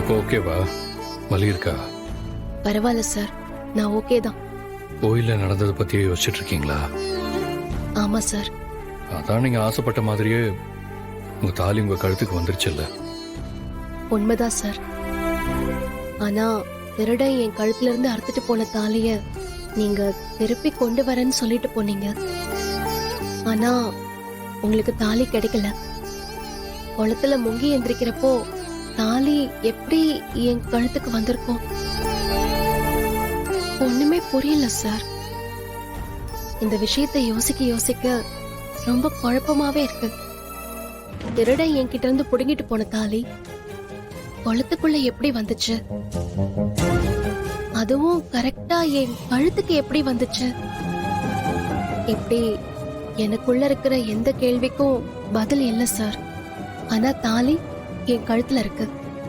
இப்போ ஓகேவா? வலி இருக்கா? பரவாயில்ல சார், நான் ஓகே தான். கோயில்ல நடந்ததை பத்தியே யோசிச்சுட்டு இருக்கீங்களா? ஆமா சார். அதான் நீங்க ஆசைப்பட்ட மாதிரியே உங்க தாலி உங்க கழுத்துக்கு வந்துருச்சுல்ல. உண்மைதான் சார். ஆனா திருடன் என் கழுத்துல இருந்து அறுத்துட்டு போன தாலிய நீங்க திருப்பி கொண்டு வரேன்னு சொல்லிட்டு போனீங்க. ஆனா உங்களுக்கு தாலி கிடைக்கல. குளத்துல முங்கி எந்திரிக்கிறப்போ தாலி எப்படி என் கழுத்துக்கு வந்திருக்கும்? ஒண்ணுமே புரியல சார். இந்த விஷயத்தை யோசிக்க யோசிக்க ரொம்ப குழப்பமாவே இருக்கு. திருடன் என்கிட்ட இருந்து புடுங்கிட்டு போன தாலி குளத்துக்குள்ள எப்படி வந்துச்சு? அதுவும் கரெக்டா என் கழுத்துக்கு எப்படி வந்துச்சு? இப்படி எனக்குள்ள இருக்கிற எந்த கேள்விக்கும் பதில் இல்ல சார். ஆனா தாலி என் கழுத்துல இருக்கு.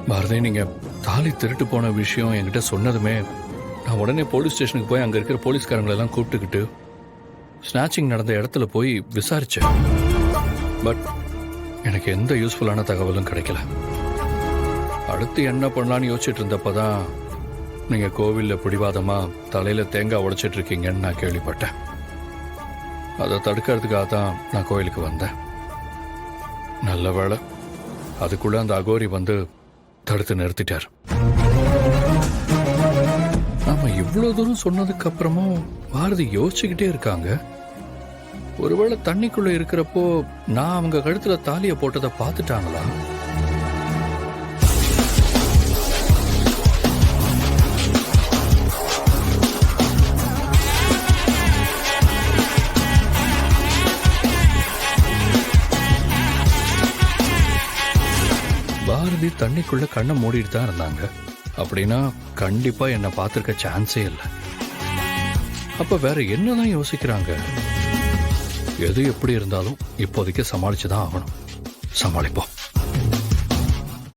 பாரதி, நீங்க தாலி திருட்டு போன விஷயம் என்கிட்ட சொன்னதுமே நான் உடனே போலீஸ் ஸ்டேஷனுக்கு போய் அங்க இருக்கிற போலீஸ்காரங்களை எல்லாம் கூப்பிட்டுக்கிட்டு ஸ்நாச்சிங் நடந்த இடத்துல போய் விசாரிச்சேன். பட் எனக்கு எந்த யூஸ்ஃபுல்லான தகவலும் கிடைக்கல. அடுத்து என்ன பண்ணலான்னு யோசிச்சுட்டு இருந்தப்பதான் நீங்க கோவில்ல பிடிவாதமா தலையில தேங்காய் உடைச்சிட்டு இருக்கீங்கன்னு நான் கேள்விப்பட்டேன். அதை தடுக்கிறதுக்காக தான் நான் கோயிலுக்கு வந்தேன். நல்ல வேளை அதுக்குள்ள அந்த அகோரி வந்து தடுத்து நிறுத்திட்டார். நாம இவ்வளவு தூரம் சொன்னதுக்கு அப்புறமும் பாரதி யோசிச்சுக்கிட்டே இருக்காங்க. ஒருவேளை தண்ணிக்குள்ள இருக்கிறப்போ நான் அவங்க கழுத்துல தாலியை போட்டதை பார்த்துட்டாங்களா? பாரதி தண்ணிக்குள்ள கண்ணை மூடிட்டு தான் இருந்தாங்க. அப்படின்னா கண்டிப்பா என்ன பார்த்திருக்க சான்ஸே இல்லை. அப்ப வேற என்னதான் யோசிக்கிறாங்க? எது எப்படி இருந்தாலும் இப்போதைக்கு சமாளிச்சுதான் ஆகணும். சமாளிப்போம்.